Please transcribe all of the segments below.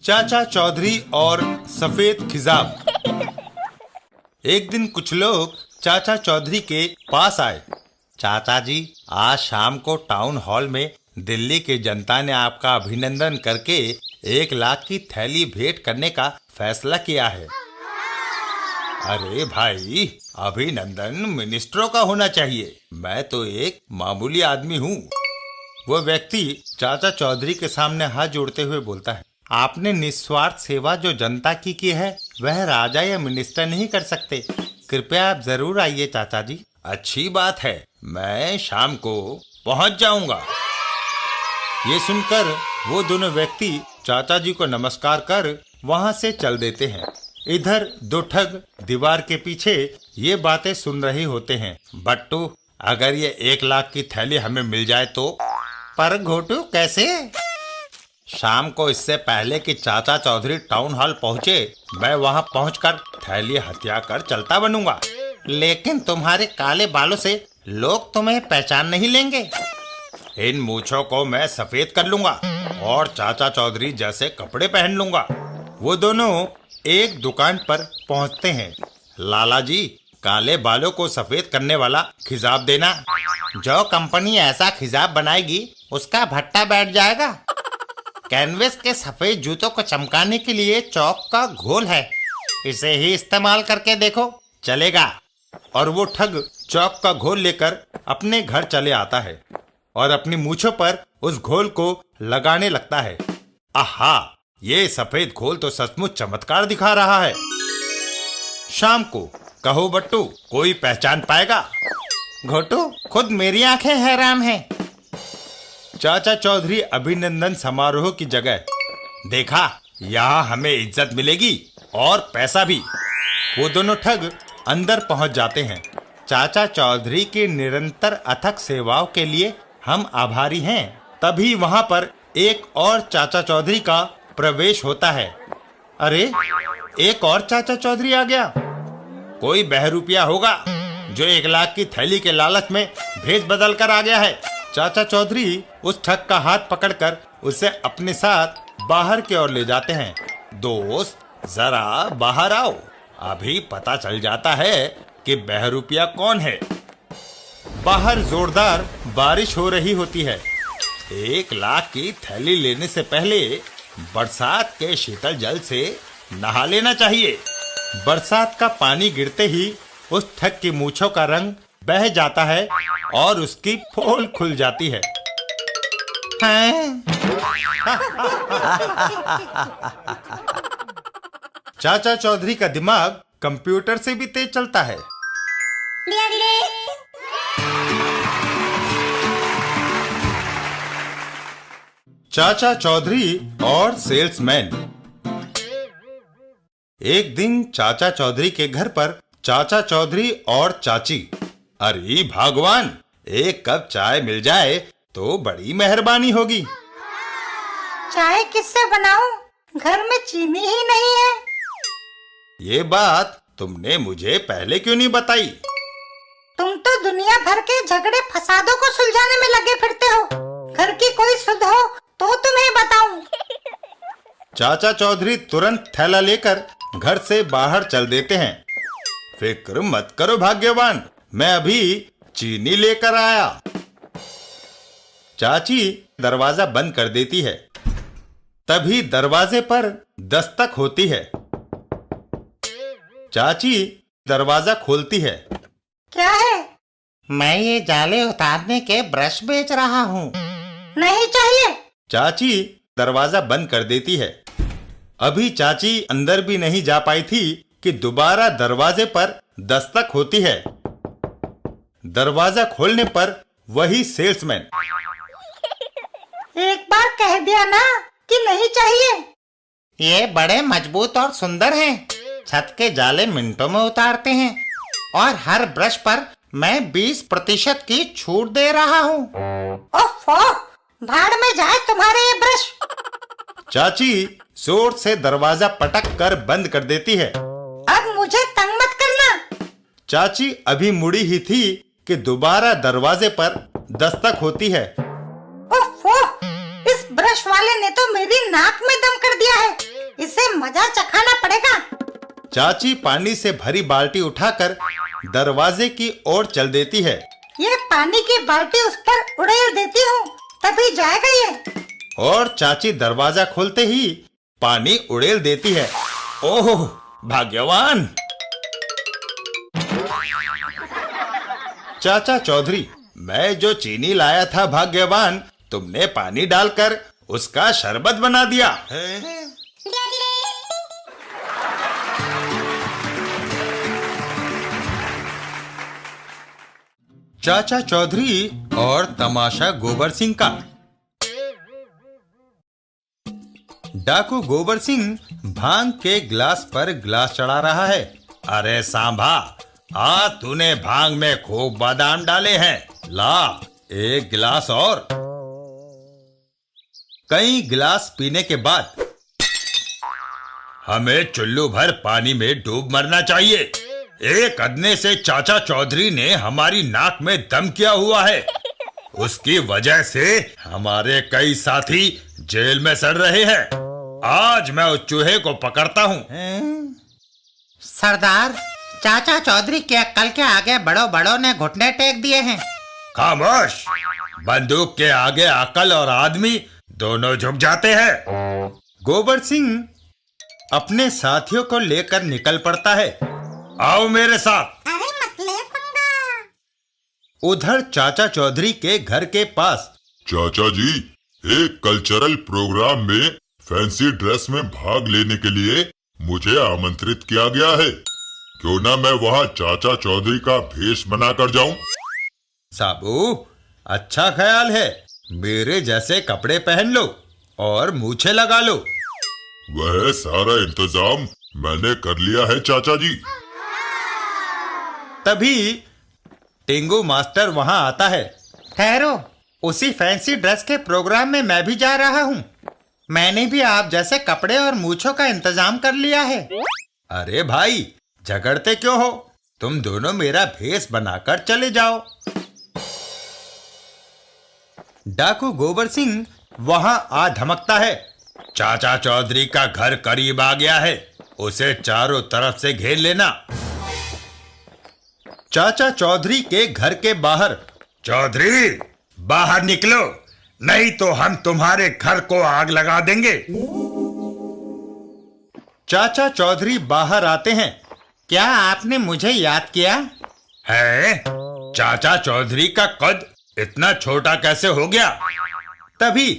चाचा चौधरी और सफेद खिजाब। एक दिन कुछ लोग चाचा चौधरी के पास आए। चाचा जी, आज शाम को टाउन हॉल में दिल्ली की जनता ने आपका अभिनंदन करके 1 लाख की थैली भेंट करने का फैसला किया है। अरे भाई, अभिनंदन मिनिस्टरों का होना चाहिए, मैं तो एक मामूली आदमी हूँ। वो व्यक्ति चाचा चौधरी के सामने हाथ जोड़ते हुए बोलता है, आपने निस्वार्थ सेवा जो जनता की है वह राजा या मिनिस्टर नहीं कर सकते। कृपया आप जरूर आइए चाचा जी। अच्छी बात है, मैं शाम को पहुंच जाऊंगा। ये सुनकर वो दोनों व्यक्ति चाचा जी को नमस्कार कर वहां से चल देते हैं। इधर दो ठग दीवार के पीछे ये बातें सुन रहे होते हैं। बट्टू, अगर ये 1 लाख की थैली हमें मिल जाए तो। पर घोटू, कैसे? शाम को इससे पहले कि चाचा चौधरी टाउन हॉल पहुंचे, मैं वहां पहुंचकर थैली हथिया कर चलता बनूंगा। लेकिन तुम्हारे काले बालों से लोग तुम्हें पहचान नहीं लेंगे। इन मूछों को मैं सफेद कर लूंगा और चाचा चौधरी जैसे कपड़े पहन लूंगा। वो दोनों एक दुकान पर पहुंचते हैं। लाला जी, काले बालों को सफेद करने वाला खिजाब देना। जो कंपनी ऐसा खिजाब बनाएगी उसका भट्टा बैठ जाएगा। कैनवस के सफेद जूतों को चमकाने के लिए चौक का घोल है, इसे ही इस्तेमाल करके देखो, चलेगा। और वो ठग चौक का घोल लेकर अपने घर चले आता है और अपनी मूछों पर उस घोल को लगाने लगता है। आहा, ये सफेद घोल तो सचमुच चमत्कार दिखा रहा है। शाम को, कहो बट्टू, कोई पहचान पाएगा? घोटू, खुद मेरी आंखें हैरान हैं। चाचा चौधरी अभिनंदन समारोह की जगह, देखा, यहाँ हमें इज्जत मिलेगी और पैसा भी। वो दोनों ठग अंदर पहुंच जाते हैं। चाचा चौधरी की निरंतर अथक सेवाओं के लिए हम आभारी हैं। तभी वहां पर एक और चाचा चौधरी का प्रवेश होता है। अरे, एक और चाचा चौधरी आ गया। कोई बहरूपिया होगा जो 1 लाख की थैली के लालच में भेज बदल कर आ गया है। चाचा चौधरी उस ठग का हाथ पकड़कर उसे अपने साथ बाहर की ओर ले जाते हैं। दोस्त, जरा बाहर आओ, अभी पता चल जाता है कि बहरूपिया कौन है। बाहर जोरदार बारिश हो रही होती है। 1 लाख की थैली लेने से पहले बरसात के शीतल जल से नहा लेना चाहिए। बरसात का पानी गिरते ही उस ठग की मूंछों का रंग बह जाता है और उसकी पोल खुल जाती है। चाचा चौधरी का दिमाग कंप्यूटर से भी तेज चलता है। चाचा चौधरी और सेल्समैन। एक दिन चाचा चौधरी के घर पर चाचा चौधरी और चाची। अरे भगवान, 1 कप चाय मिल जाए तो बड़ी मेहरबानी होगी। चाय किससे बनाऊं? घर में चीनी ही नहीं है। ये बात तुमने मुझे पहले क्यों नहीं बताई? तुम तो दुनिया भर के झगड़े फसादों को सुलझाने में लगे फिरते हो। घर की कोई सुध हो तो तुम्हें बताऊं। चाचा चौधरी तुरंत थैला लेकर घर से बाहर चल देते हैं। फिक्र मत करो भाग्यवान, मैं अभी चीनी लेकर आया। चाची दरवाजा बंद कर देती है। तभी दरवाजे पर दस्तक होती है। चाची दरवाजा खोलती है। क्या है? मैं ये जाले उतारने के ब्रश बेच रहा हूँ। नहीं चाहिए। चाची दरवाजा बंद कर देती है। अभी चाची अंदर भी नहीं जा पाई थी कि दोबारा दरवाजे पर दस्तक होती है। दरवाजा खोलने पर वही सेल्समैन। एक बार कह दिया ना कि नहीं चाहिए। ये बड़े मजबूत और सुंदर हैं। छत के जाले मिनटों में उतारते हैं और हर ब्रश पर मैं 20% की छूट दे रहा हूँ। ओफो, भाड़ में जाए तुम्हारे ये ब्रश। चाची जोर से दरवाजा पटक कर बंद कर देती है। अब मुझे तंग मत करना। चाची अभी मुड़ी ही थी कि दोबारा दरवाजे पर दस्तक होती है। ओफो, इस ब्रश वाले ने तो मेरी नाक में दम कर दिया है। इसे मजा चखाना पड़ेगा। चाची पानी से भरी बाल्टी उठाकर दरवाजे की ओर चल देती है। ये पानी की बाल्टी उस पर उड़ेल देती हूँ, तभी जाएगा ये। और चाची दरवाजा खोलते ही पानी उड़ेल देती है। ओह भाग्यवान! चाचा चौधरी, मैं जो चीनी लाया था भाग्यवान, तुमने पानी डालकर उसका शरबत बना दिया। चाचा चौधरी और तमाशा गोबर सिंह का। डाकू गोबर सिंह भांग के गिलास पर गिलास चढ़ा रहा है। अरे सांभा, आज तूने भांग में खूब बादाम डाले हैं, ला एक गिलास और। कई गिलास पीने के बाद, हमें चुल्लू भर पानी में डूब मरना चाहिए। एक अदने से चाचा चौधरी ने हमारी नाक में दम किया हुआ है। उसकी वजह से हमारे कई साथी जेल में सड़ रहे हैं। आज मैं उस चूहे को पकड़ता हूँ। सरदार, चाचा चौधरी के अक्ल के आगे बड़ों बड़ों ने घुटने टेक दिए हैं। खामोश! बंदूक के आगे अकल और आदमी दोनों झुक जाते हैं। गोबर सिंह अपने साथियों को लेकर निकल पड़ता है। आओ मेरे साथ। अरे मत ले पंगा। उधर चाचा चौधरी के घर के पास। चाचा जी, एक कल्चरल प्रोग्राम में फैंसी ड्रेस में भाग लेने के लिए मुझे आमंत्रित किया गया है। क्यों ना मैं वहाँ चाचा चौधरी का भेष बनाकर जाऊं? साबू, अच्छा ख्याल है। मेरे जैसे कपड़े पहन लो और मूछें लगा लो। वह सारा इंतजाम मैंने कर लिया है चाचा जी। तभी टिंगू मास्टर वहां आता है। ठहरो, उसी फैंसी ड्रेस के प्रोग्राम में मैं भी जा रहा हूँ। मैंने भी आप जैसे कपड़े और मूछों का इंतजाम कर लिया है। अरे भाई, झगड़ते क्यों हो? तुम दोनों मेरा भेष बनाकर चले जाओ। डाकू गोबर सिंह वहां आ धमकता है। चाचा चौधरी का घर करीब आ गया है, उसे चारों तरफ से घेर लेना। चाचा चौधरी के घर के बाहर। चौधरी, बाहर निकलो, नहीं तो हम तुम्हारे घर को आग लगा देंगे। चाचा चौधरी बाहर आते हैं। क्या आपने मुझे याद किया है? चाचा चौधरी का कद इतना छोटा कैसे हो गया? तभी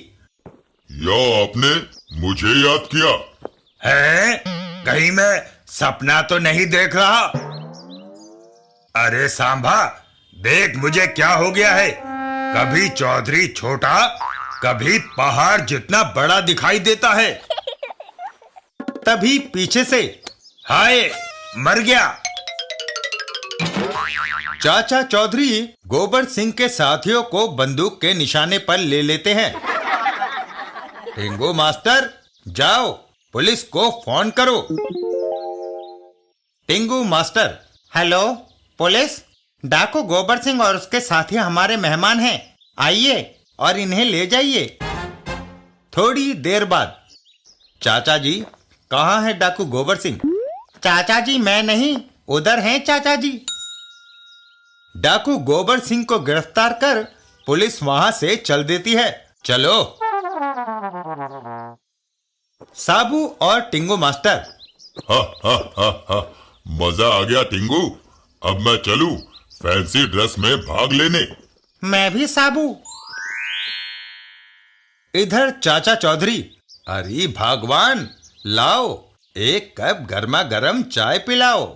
या आपने मुझे याद किया है? कहीं मैं सपना तो नहीं देख रहा? अरे सांभा, देख मुझे क्या हो गया है। कभी चौधरी छोटा, कभी पहाड़ जितना बड़ा दिखाई देता है। तभी पीछे से, हाय मर गया। चाचा चौधरी गोबर सिंह के साथियों को बंदूक के निशाने पर ले लेते हैं। टिंगू मास्टर, जाओ पुलिस को फोन करो। टिंगू मास्टर। हेलो पुलिस, डाकू गोबर सिंह और उसके साथी हमारे मेहमान हैं। आइए और इन्हें ले जाइए। थोड़ी देर बाद। चाचा जी, कहाँ है डाकू गोबर सिंह? चाचा जी, मैं नहीं, उधर हैं चाचा जी। डाकू गोबर सिंह को गिरफ्तार कर पुलिस वहां से चल देती है। चलो। साबू और टिंगू मास्टर। हा हा हा हा, मजा आ गया टिंगू। अब मैं चलूं फैंसी ड्रेस में भाग लेने? मैं भी साबू। इधर चाचा चौधरी। अरे भगवान, लाओ एक कप गर्मा गर्म चाय पिलाओ।